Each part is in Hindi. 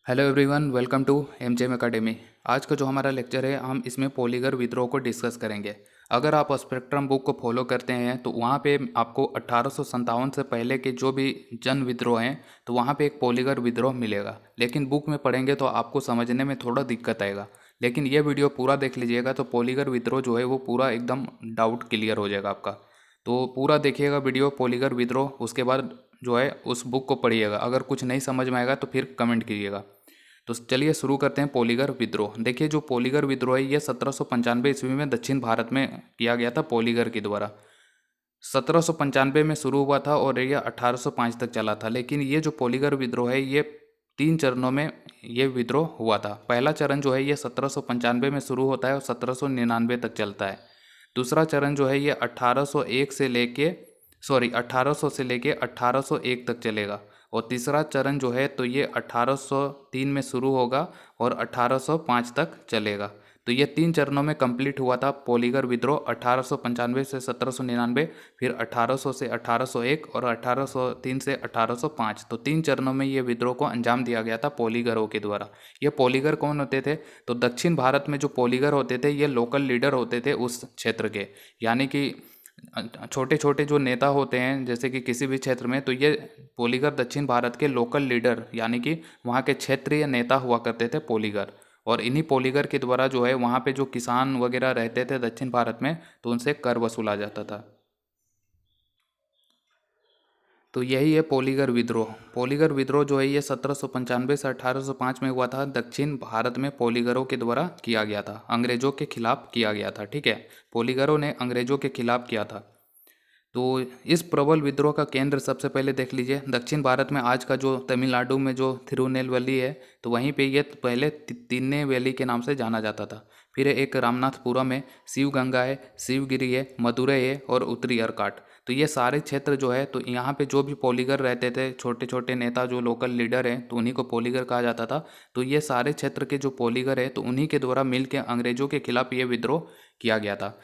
Hello everyone, welcome to MJM academy. आज का जो हमारा लेक्चर है, हम इसमें पॉलीगर विद्रोह को डिस्कस करेंगे। अगर आप स्पेक्ट्रम बुक को फॉलो करते हैं तो वहाँ पे आपको 1857 से पहले के जो भी जन विद्रोह हैं तो वहाँ पे एक पॉलीगर विद्रोह मिलेगा, लेकिन बुक में पढ़ेंगे तो आपको समझने में थोड़ा दिक्कत आएगा। लेकिन ये वीडियो पूरा देख लीजिएगा तो पॉलीगर विद्रोह जो है वो पूरा एकदम डाउट क्लियर हो जाएगा आपका। तो पूरा देखिएगा वीडियो पॉलीगर विद्रोह, उसके बाद जो है उस बुक को पढ़िएगा। अगर कुछ नहीं समझ में आएगा तो फिर कमेंट कीजिएगा। तो चलिए शुरू करते हैं पॉलीगर विद्रोह। देखिए, जो पॉलीगर विद्रोह है ये 1795 ईस्वी में दक्षिण भारत में किया गया था पॉलीगर के द्वारा। 1795 में शुरू हुआ था और ये 1805 तक चला था। लेकिन ये जो पॉलीगर विद्रोह है ये 3 चरणों में ये विद्रोह हुआ था। पहला चरण जो है ये 1795 में शुरू होता है और 1799 तक चलता है। दूसरा चरण जो है ये 1800 से लेके 1801 तक चलेगा। और तीसरा चरण जो है तो ये 1803 में शुरू होगा और 1805 तक चलेगा। तो ये 3 चरणों में कंप्लीट हुआ था पॉलीगर विद्रोह, 1895 से 1799, फिर 1800 से 1801 और 1803 से 1805। तो 3 चरणों में ये विद्रोह को अंजाम दिया गया था पॉलीगरों के द्वारा। ये पॉलीगर कौन होते थे? तो दक्षिण भारत में जो पॉलीगर होते थे ये लोकल लीडर होते थे उस क्षेत्र के, यानी कि छोटे छोटे जो नेता होते हैं जैसे कि किसी भी क्षेत्र में, तो ये पॉलीगर दक्षिण भारत के लोकल लीडर यानी कि वहाँ के क्षेत्रीय नेता हुआ करते थे पॉलीगर। और इन्हीं पॉलीगर के द्वारा जो है वहाँ पे जो किसान वगैरह रहते थे दक्षिण भारत में तो उनसे कर वसूला जाता था। तो यही है पॉलीगर विद्रोह। पॉलीगर विद्रोह जो है ये 1795 से 1805 में हुआ था। दक्षिण भारत में पॉलीगरों के द्वारा किया गया था, अंग्रेजों के खिलाफ किया गया था। ठीक है, पॉलीगरों ने अंग्रेजों के खिलाफ किया था। तो इस प्रबल विद्रोह का केंद्र सबसे पहले देख लीजिए दक्षिण भारत में। आज का जो तमिलनाडु में जो थिरुनेलवेली है तो वहीं पे ये पहले तिन्ने वैली के नाम से जाना जाता था। फिर एक रामनाथपुरम है, शिव गंगा है, शिवगिरी है, मदुरई है और उत्तरी अर्काट। तो ये सारे क्षेत्र जो है तो यहाँ पे जो भी पॉलीगर रहते थे, छोटे छोटे नेता जो लोकल लीडर हैं तो उन्हीं को पॉलीगर कहा जाता था। तो ये सारे क्षेत्र के जो पॉलीगर है तो उन्हीं के द्वारा मिल के अंग्रेजों के खिलाफ ये विद्रोह किया गया था।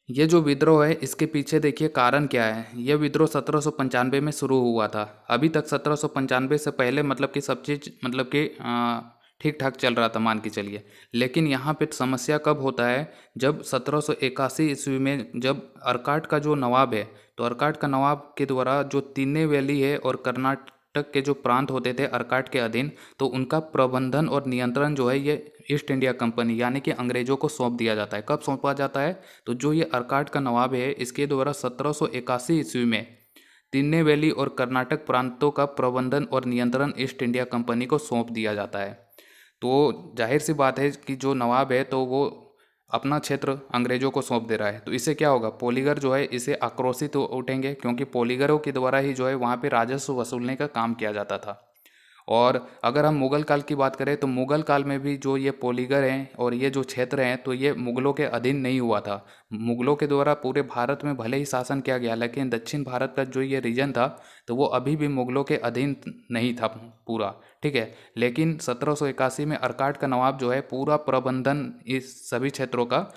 ये जो विद्रोह है इसके पीछे देखिए कारण क्या है। यह विद्रोह 1795 में शुरू हुआ था। अभी तक 1795 से पहले मतलब कि सब चीज़ मतलब कि ठीक ठाक चल रहा था, मान के चलिए। लेकिन यहाँ पे समस्या कब होता है, जब 1781 ईस्वी में जब अर्काट का जो नवाब है तो अर्काट का नवाब के द्वारा जो तिन्ने वैली है और कर्नाटक के जो प्रांत होते थे अर्काट के अधीन, तो उनका प्रबंधन और नियंत्रण जो है ये ईस्ट इंडिया कंपनी यानी कि अंग्रेजों को सौंप दिया जाता है। कब सौंपा जाता है? तो जो ये अर्काट का नवाब है इसके द्वारा 1781 ईस्वी में तिन्ने वैली और कर्नाटक प्रांतों का प्रबंधन और नियंत्रण ईस्ट इंडिया कंपनी को सौंप दिया जाता है। तो जाहिर सी बात है कि जो नवाब है तो वो अपना क्षेत्र अंग्रेजों को सौंप दे रहा है। तो इससे क्या होगा, पॉलीगर जो है इसे आक्रोशित उठेंगे, क्योंकि पॉलीगरों के द्वारा ही जो है वहाँ पे राजस्व वसूलने का काम किया जाता था। और अगर हम मुगल काल की बात करें तो मुगल काल में भी जो ये पॉलीगर हैं और ये जो क्षेत्र हैं तो ये मुगलों के अधीन नहीं हुआ था। मुगलों के द्वारा पूरे भारत में भले ही शासन किया गया, लेकिन दक्षिण भारत का जो ये रीजन था तो वो अभी भी मुगलों के अधीन नहीं था पूरा। ठीक है, लेकिन 1781 में अर्काट का नवाब जो है पूरा प्रबंधन इस सभी क्षेत्रों का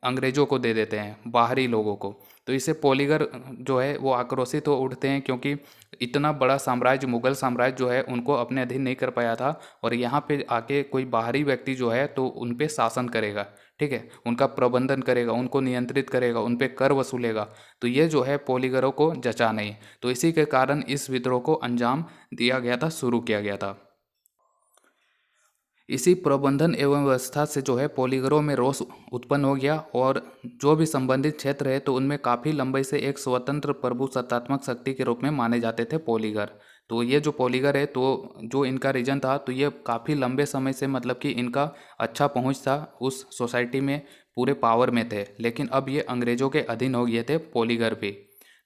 अंग्रेजों को दे देते हैं, बाहरी लोगों को। तो इससे पॉलीगर जो है वो आक्रोशित हो उठते हैं, क्योंकि इतना बड़ा साम्राज्य मुगल साम्राज्य जो है उनको अपने अधीन नहीं कर पाया था और यहाँ पे आके कोई बाहरी व्यक्ति जो है तो उन पे शासन करेगा। ठीक है, उनका प्रबंधन करेगा, उनको नियंत्रित करेगा, उन पे कर वसूलेगा। तो ये जो है पॉलीगरों को जचा नहीं। तो इसी के कारण इस विद्रोह को अंजाम दिया गया था, शुरू किया गया था। इसी प्रबंधन एवं व्यवस्था से जो है पॉलीगरों में रोष उत्पन्न हो गया और जो भी संबंधित क्षेत्र है तो उनमें काफ़ी लंबाई से एक स्वतंत्र प्रभु सत्तात्मक शक्ति के रूप में माने जाते थे पॉलीगर। तो ये जो पॉलीगर है तो जो इनका रीजन था तो ये काफ़ी लंबे समय से मतलब कि इनका अच्छा पहुंच था उस सोसाइटी में, पूरे पावर में थे। लेकिन अब ये अंग्रेजों के अधीन हो गए थे पॉलीगर भी।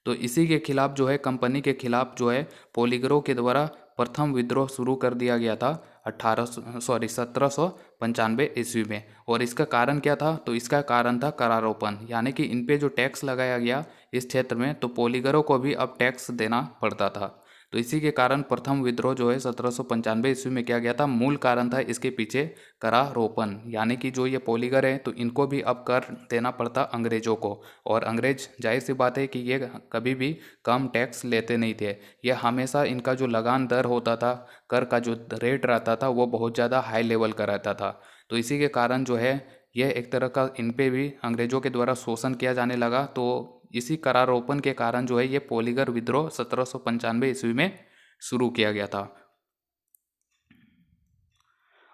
तो इसी के खिलाफ जो है कंपनी के खिलाफ जो है पॉलीगरों के द्वारा प्रथम विद्रोह शुरू कर दिया गया था 1795 ईस्वी में। और इसका कारण क्या था? तो इसका कारण था करारोपण, यानी कि इन पे जो टैक्स लगाया गया इस क्षेत्र में तो पॉलीगरों को भी अब टैक्स देना पड़ता था। तो इसी के कारण प्रथम विद्रोह जो है 1795 ईस्वी में किया गया था। मूल कारण था इसके पीछे करारोपण, यानी कि जो ये पोलीगर है तो इनको भी अब कर देना पड़ता अंग्रेजों को, और अंग्रेज जाहिर सी बात है कि ये कभी भी कम टैक्स लेते नहीं थे। ये हमेशा इनका जो लगान दर होता था, कर का जो रेट रहता था वो बहुत ज़्यादा हाई लेवल का रहता था। तो इसी के कारण जो है यह एक तरह का इन पे भी अंग्रेजों के द्वारा शोषण किया जाने लगा। तो इसी करारोपण के कारण जो है ये पोलीगर विद्रोह 1795 ईस्वी में शुरू किया गया था।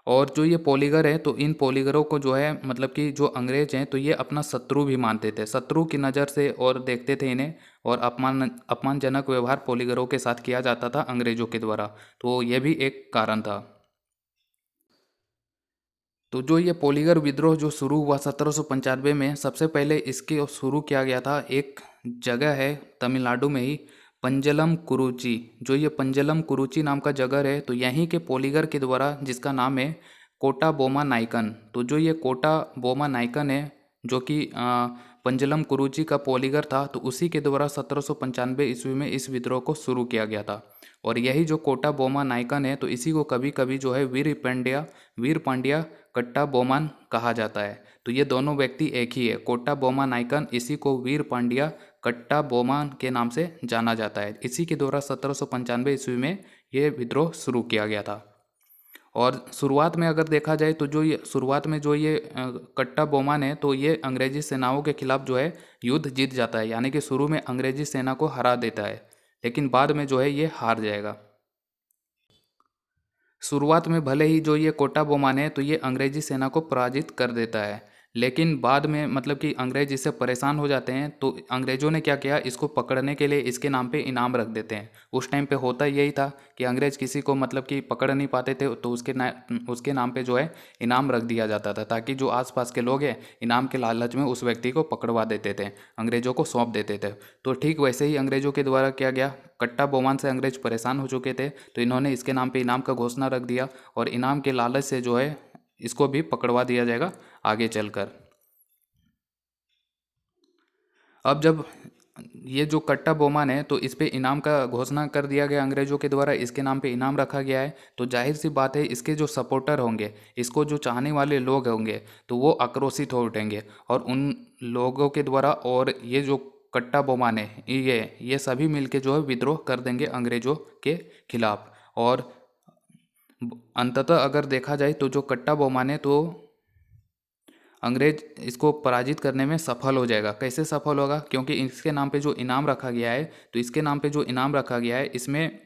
और जो ये पोलीगर है तो इन पोलीगरों को जो है मतलब कि जो अंग्रेज हैं तो ये अपना शत्रु भी मानते थे, शत्रु की नज़र से और देखते थे इन्हें, और अपमानजनक व्यवहार पोलीगरों के साथ किया जाता था अंग्रेजों के द्वारा। तो ये भी एक कारण था। तो जो ये पोलीगर विद्रोह जो शुरू हुआ 1795 में, सबसे पहले इसके शुरू किया गया था एक जगह है तमिलनाडु में ही, पंजलम कुरुची। जो ये पंजलम कुरुची नाम का जगह है तो यहीं के पोलीगर के द्वारा, जिसका नाम है कोटा बोमा नाइकन। तो जो ये कोटा बोमा नाइकन है जो कि पंजलम कुरुची का पोलीगर था, तो उसी के द्वारा 1795 ईस्वी में इस विद्रोह को शुरू किया गया था। और यही जो कोटा बोमा नाइकन है तो इसी को कभी कभी जो है वीर पांड्या कट्टा बोमन कहा जाता है। तो ये दोनों व्यक्ति एक ही है, कोटा बोमा नाइकन, इसी को वीर पांड्या कट्टा बोमन के नाम से जाना जाता है। इसी के द्वारा 1795 ईस्वी में ये विद्रोह शुरू किया गया था। और शुरुआत में अगर देखा जाए तो जो ये शुरुआत में जो ये कट्टा बोमन है तो ये अंग्रेजी सेनाओं के खिलाफ जो है युद्ध जीत जाता है, यानी कि शुरू में अंग्रेजी सेना को हरा देता है, लेकिन बाद में जो है ये हार जाएगा। शुरुआत में भले ही जो ये कोटा बोमन है तो ये अंग्रेजी सेना को पराजित कर देता है, लेकिन बाद में मतलब कि अंग्रेज इससे परेशान हो जाते हैं। तो अंग्रेज़ों ने क्या किया, इसको पकड़ने के लिए इसके नाम पे इनाम रख देते हैं। उस टाइम पे होता यही था कि अंग्रेज किसी को मतलब कि पकड़ नहीं पाते थे तो उसके नाम पे जो है इनाम रख दिया जाता था, ताकि जो आसपास के लोग हैं इनाम के लालच में उस व्यक्ति को पकड़वा देते थे, अंग्रेज़ों को सौंप देते थे। तो ठीक वैसे ही अंग्रेज़ों के द्वारा किया गया। कट्टा बोमन से अंग्रेज परेशान हो चुके थे तो इन्होंने इसके नाम पे इनाम का घोषणा रख दिया, और इनाम के लालच से जो है इसको भी पकड़वा दिया जाएगा आगे चलकर। अब जब ये जो कट्टा बोमन है तो इस पे इनाम का घोषणा कर दिया गया अंग्रेजों के द्वारा, इसके नाम पे इनाम रखा गया है, तो जाहिर सी बात है इसके जो सपोर्टर होंगे, इसको जो चाहने वाले लोग होंगे तो वो आक्रोशित हो उठेंगे, और उन लोगों के द्वारा और ये जो कट्टा बोमन है ये सभी मिलके जो है विद्रोह कर देंगे अंग्रेजों के खिलाफ। और अंततः अगर देखा जाए तो जो कट्टा बोमन है तो अंग्रेज इसको पराजित करने में सफल हो जाएगा। कैसे सफल होगा, क्योंकि इसके नाम पे जो इनाम रखा गया है तो इसके नाम पे जो इनाम रखा गया है इसमें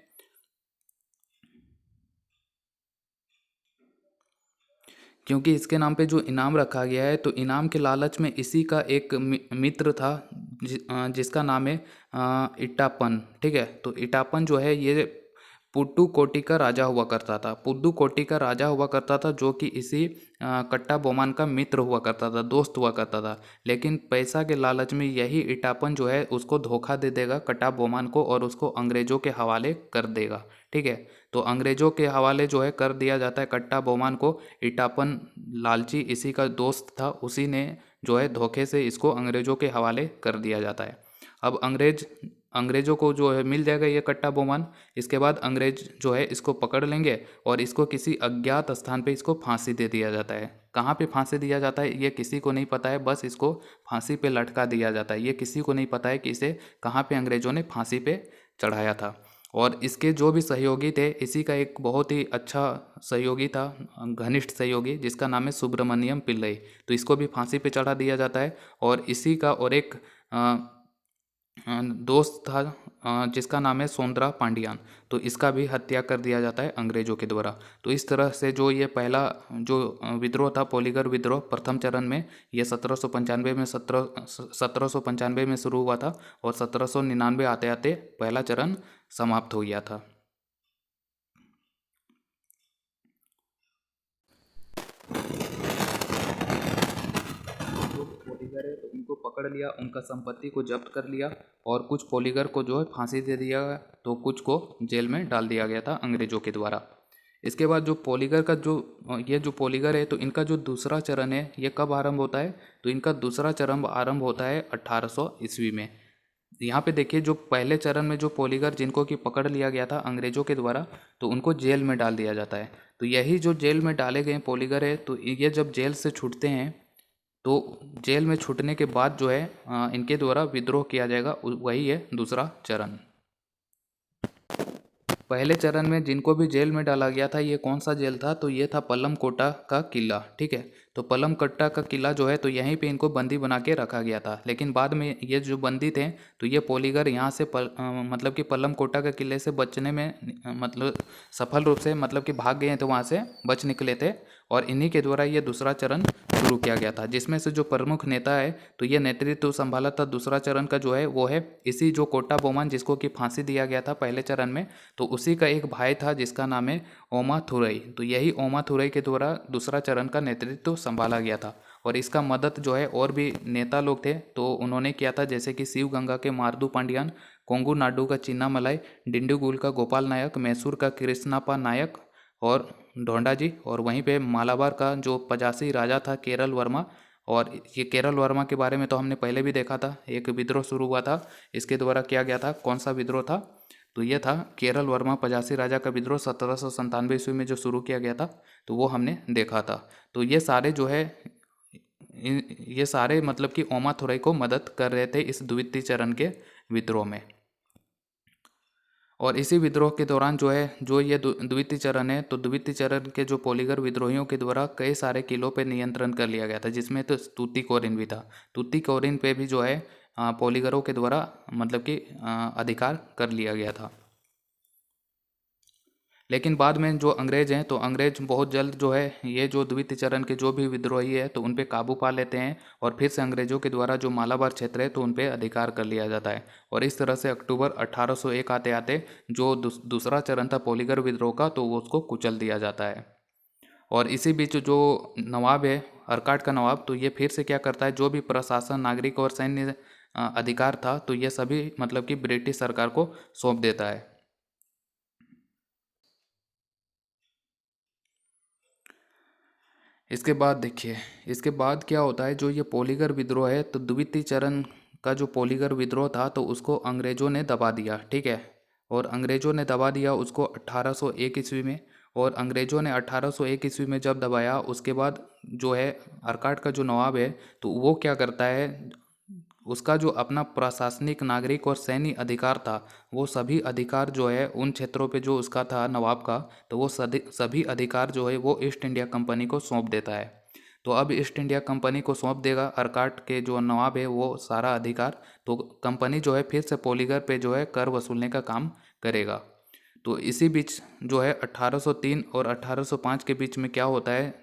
क्योंकि इसके नाम पे जो इनाम रखा गया है तो इनाम के लालच में इसी का एक मित्र था जिसका नाम है इट्टापन। ठीक है, तो इट्टापन जो है ये पुड्डुकोट्टी का राजा हुआ करता था। पुड्डुकोट्टी का राजा हुआ करता था जो कि इसी कट्टा बोमन का मित्र हुआ करता था, दोस्त हुआ करता था। लेकिन पैसा के लालच में यही इटापन जो है उसको धोखा दे देगा कट्टा बोमन को, और उसको अंग्रेजों के हवाले कर देगा। ठीक है, तो अंग्रेजों के हवाले जो है कर दिया जाता है कट्टा बोमन को। इटापन लालची इसी का दोस्त था, उसी ने जो है धोखे से इसको अंग्रेजों के हवाले कर दिया जाता है। अब अंग्रेजों को जो है मिल जाएगा ये कट्टा बोमन। इसके बाद अंग्रेज जो है इसको पकड़ लेंगे और इसको किसी अज्ञात स्थान पे इसको फांसी दे दिया जाता है। कहाँ पे फांसी दिया जाता है ये किसी को नहीं पता है, बस इसको फांसी पे लटका दिया जाता है। ये किसी को नहीं पता है कि इसे कहाँ पे अंग्रेजों ने फांसी पे चढ़ाया था। और इसके जो भी सहयोगी थे, इसी का एक बहुत ही अच्छा सहयोगी था, घनिष्ठ सहयोगी, जिसका नाम है सुब्रमण्यम पिल्लई। तो इसको भी फांसी पे चढ़ा दिया जाता है। और इसी का और एक दोस्त था जिसका नाम है सोंद्रा पांडियान, तो इसका भी हत्या कर दिया जाता है अंग्रेजों के द्वारा। तो इस तरह से जो ये पहला जो विद्रोह था पोलीगर विद्रोह प्रथम चरण में, ये 1795 में शुरू हुआ था, और 1799 आते आते पहला चरण समाप्त हो गया था। पोलीगर है तो उनको पकड़ लिया, उनका संपत्ति को जब्त कर लिया, और कुछ पोलीगर को जो है फांसी दे दिया गया, तो कुछ को जेल में डाल दिया गया था अंग्रेजों के द्वारा। इसके बाद जो पोलीगर का ये जो पोलीगर है तो इनका जो दूसरा चरण है ये कब आरंभ होता है, तो इनका दूसरा चरण आरंभ होता है 1800 ईस्वी में। यहाँ पे देखिए जो पहले चरण में जो पोलीगर जिनको कि पकड़ लिया गया था अंग्रेज़ों के द्वारा, तो उनको जेल में डाल दिया जाता है। तो यही जो जेल में डाले गए पोलीगर है, तो ये जब जेल से छूटते हैं, तो जेल में छूटने के बाद जो है इनके द्वारा विद्रोह किया जाएगा, वही है दूसरा चरण। पहले चरण में जिनको भी जेल में डाला गया था, ये कौन सा जेल था, तो ये था पल्लम कोटा का किला। ठीक है, तो पल्लम कोटा का किला जो है, तो यहीं पे इनको बंदी बना के रखा गया था। लेकिन बाद में ये जो बंदी थे, तो ये पोलीगर यहाँ से मतलब कि पल्लम कोटा के किले से बचने में मतलब सफल रूप से मतलब कि भाग गए थे, वहाँ से बच निकले थे। और इन्हीं के द्वारा ये दूसरा चरण शुरू किया गया था, जिसमें से जो प्रमुख नेता है, तो ये नेतृत्व संभाला था दूसरा चरण का जो है वो है इसी जो कोटा बोमन, जिसको कि फांसी दिया गया था पहले चरण में, तो उसी का एक भाई था जिसका नाम है ओमा थुरई। तो यही ओमा थुरई के द्वारा दूसरा चरण का नेतृत्व संभाला गया था। और इसका मदद जो है और भी नेता लोग थे, तो उन्होंने किया था, जैसे कि शिव गंगा के मारुदु पांडियान, कोंगू नाडु का चिन्ना मलाई, डिंडीगुल का गोपाल नायक, मैसूर का कृष्णापा नायक और ढोंडा जी, और वहीं पे मालाबार का जो पचासी राजा था केरल वर्मा। और ये केरल वर्मा के बारे में तो हमने पहले भी देखा था, एक विद्रोह शुरू हुआ था इसके द्वारा किया गया था। कौन सा विद्रोह था, तो ये था केरल वर्मा पचासी राजा का विद्रोह 1797 ईस्वी में जो शुरू किया गया था, तो वो हमने देखा था। तो ये सारे जो है ये सारे मतलब कि ओमा थुरई को मदद कर रहे थे इस द्वितीय चरण के विद्रोह में। और इसी विद्रोह के दौरान जो है जो ये द्वितीय चरण है, तो द्वितीय चरण के जो पोलीगर विद्रोहियों के द्वारा कई सारे किलों पे नियंत्रण कर लिया गया था, जिसमें तो तूतीकोरिन भी था। तूतीकोरिन पे भी जो है पोलीगरों के द्वारा मतलब कि अधिकार कर लिया गया था। लेकिन बाद में जो अंग्रेज हैं, तो अंग्रेज बहुत जल्द जो है ये जो द्वितीय चरण के जो भी विद्रोही है, तो उन पे काबू पा लेते हैं। और फिर से अंग्रेजों के द्वारा जो मालाबार क्षेत्र है, तो उन पे अधिकार कर लिया जाता है। और इस तरह से अक्टूबर 1801 आते आते जो दूसरा चरण था पोलीगर विद्रोह का, तो वो उसको कुचल दिया जाता है। और इसी बीच जो नवाब है, अर्काट का नवाब, तो ये फिर से क्या करता है, जो भी प्रशासन, नागरिक और सैन्य अधिकार था, तो ये सभी मतलब कि ब्रिटिश सरकार को सौंप देता है। इसके बाद देखिए, इसके बाद क्या होता है, जो ये पोलीगर विद्रोह है, तो द्वितीय चरण का जो पोलीगर विद्रोह था, तो उसको अंग्रेज़ों ने दबा दिया। ठीक है, और अंग्रेज़ों ने दबा दिया उसको 1801 ईस्वी में। और अंग्रेज़ों ने 1801 ईस्वी में जब दबाया, उसके बाद जो है अर्काट का जो नवाब है, तो वो क्या करता है, उसका जो अपना प्रशासनिक, नागरिक और सैन्य अधिकार था, वो सभी अधिकार जो है उन क्षेत्रों पे जो उसका था नवाब का, तो वो सभी अधिकार जो है वो ईस्ट इंडिया कंपनी को सौंप देता है। तो अब ईस्ट इंडिया कंपनी को सौंप देगा अर्काट के जो नवाब है वो सारा अधिकार। तो कंपनी जो है फिर से पोलीगर पे जो है कर वसूलने का काम करेगा। तो इसी बीच जो है 1803 और 1805 के बीच में क्या होता है,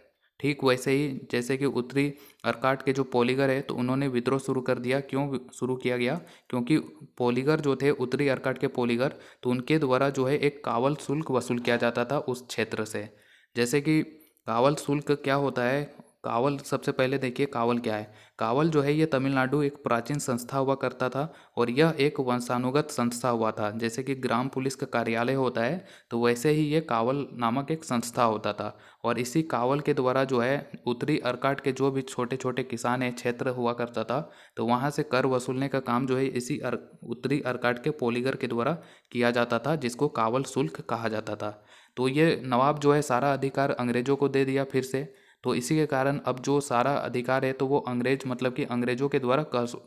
ठीक वैसे ही जैसे कि उत्तरी अर्काट के जो पोलीगर है, तो उन्होंने विद्रोह शुरू कर दिया। क्यों शुरू किया गया, क्योंकि पोलीगर जो थे उत्तरी अर्काट के पोलीगर, तो उनके द्वारा जो है एक कावल शुल्क वसूल किया जाता था उस क्षेत्र से। जैसे कि कावल शुल्क क्या होता है, कावल सबसे पहले देखिए कावल क्या है। कावल जो है ये तमिलनाडु एक प्राचीन संस्था हुआ करता था, और यह एक वंशानुगत संस्था हुआ था। जैसे कि ग्राम पुलिस का कार्यालय होता है, तो वैसे ही ये कावल नामक एक संस्था होता था। और इसी कावल के द्वारा जो है उत्तरी अर्काट के जो भी छोटे छोटे किसान है क्षेत्र हुआ करता था, तो वहाँ से कर वसूलने का काम जो है इसी उत्तरी अर्काट के पोलीगर के द्वारा किया जाता था, जिसको कावल शुल्क कहा जाता था। तो ये नवाब जो है सारा अधिकार अंग्रेजों को दे दिया फिर से। तो इसी के कारण अब जो सारा अधिकार है, तो वो अंग्रेज मतलब कि अंग्रेजों के द्वारा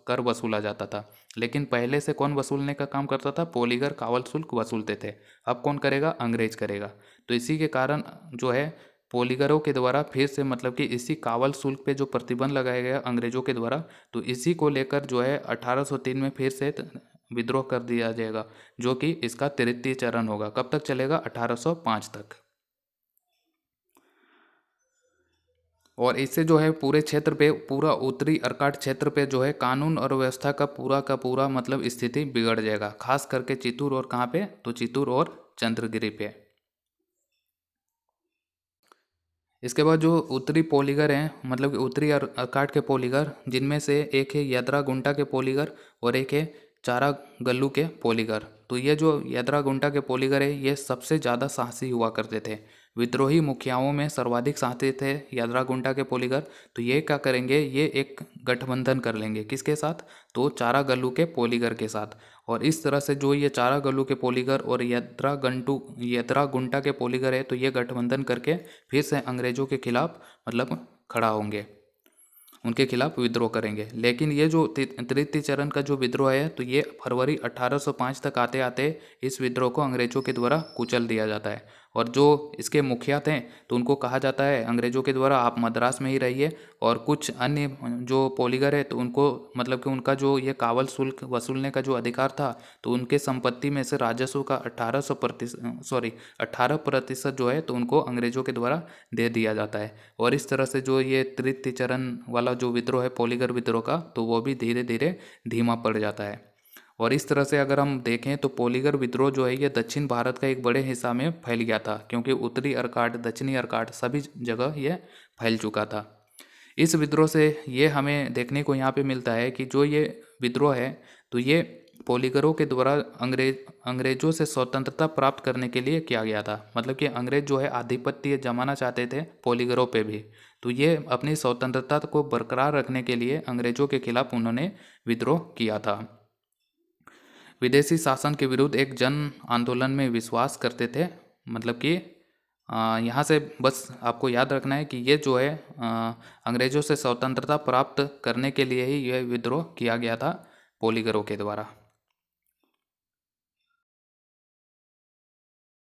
कर वसूला जाता था। लेकिन पहले से कौन वसूलने का काम करता था, पोलीगर कावल शुल्क वसूलते थे। अब कौन करेगा, अंग्रेज करेगा। तो इसी के कारण जो है पोलीगरों के द्वारा फिर से मतलब कि इसी कावल शुल्क पे जो प्रतिबंध लगाया गया अंग्रेजों के द्वारा, तो इसी को लेकर जो है 1803 में फिर से विद्रोह कर दिया जाएगा, जो कि इसका तृतीय चरण होगा। कब तक चलेगा, 1805 तक। और इससे जो है पूरे क्षेत्र पे, पूरा उत्तरी अर्काट क्षेत्र पे जो है कानून और व्यवस्था का पूरा मतलब स्थिति बिगड़ जाएगा, खास करके चित्तूर और कहाँ पे, तो चित्तूर और चंद्रगिरी पे। इसके बाद जो उत्तरी पोलीगर हैं, मतलब कि उत्तरी अर्काट के पोलीगर, जिनमें से एक है यद्रा गुंटा के पोलीगर और एक है चारा गल्लू के पोलीगर। तो ये जो यद्रा गुंटा के पोलीगर है, ये सबसे ज़्यादा साहसी हुआ करते थे। विद्रोही मुखियाओं में सर्वाधिक साथी थे यादरागुंटा के पोलीगर। तो ये क्या करेंगे, ये एक गठबंधन कर लेंगे किसके साथ, तो चारागल्लू के पोलीगर के साथ। और इस तरह से जो ये चारागल्लू के पोलीगर और यादरागुंटा के पोलीगर है, तो ये गठबंधन करके फिर से अंग्रेजों के खिलाफ मतलब खड़ा होंगे, उनके खिलाफ विद्रोह करेंगे। लेकिन ये जो तृतीय चरण का जो विद्रोह है, तो ये फरवरी 1805 तक आते आते इस विद्रोह को अंग्रेजों के द्वारा कुचल दिया जाता है। और जो इसके मुखिया थे, तो उनको कहा जाता है अंग्रेजों के द्वारा आप मद्रास में ही रहिए, और कुछ अन्य जो पोलीगर है तो उनको मतलब कि उनका जो ये कावल शुल्क वसूलने का जो अधिकार था, तो उनके संपत्ति में से राजस्व का 18% जो है तो उनको अंग्रेजों के द्वारा दे दिया जाता है। और इस तरह से जो ये तृतीय चरण वाला जो विद्रोह है पोलीगर विद्रोह का, तो वो भी धीरे धीरे धीमा पड़ जाता है। और इस तरह से अगर हम देखें तो पोलीगर विद्रोह जो है ये दक्षिण भारत का एक बड़े हिस्सा में फैल गया था, क्योंकि उत्तरी अर्काट दक्षिणी अर्काट सभी जगह ये फैल चुका था। इस विद्रोह से ये हमें देखने को यहाँ पे मिलता है कि जो ये विद्रोह है, तो ये पोलीगरों के द्वारा अंग्रेजों से स्वतंत्रता प्राप्त करने के लिए किया गया था। मतलब कि अंग्रेज जो है आधिपत्य जमाना चाहते थे पोलीगरों पे भी, तो ये अपनी स्वतंत्रता को बरकरार रखने के लिए अंग्रेजों के खिलाफ उन्होंने विद्रोह किया था। विदेशी शासन के विरुद्ध एक जन आंदोलन में विश्वास करते थे। मतलब कि यहाँ से बस आपको याद रखना है कि ये जो है अंग्रेजों से स्वतंत्रता प्राप्त करने के लिए ही यह विद्रोह किया गया था पोलीगरों के द्वारा।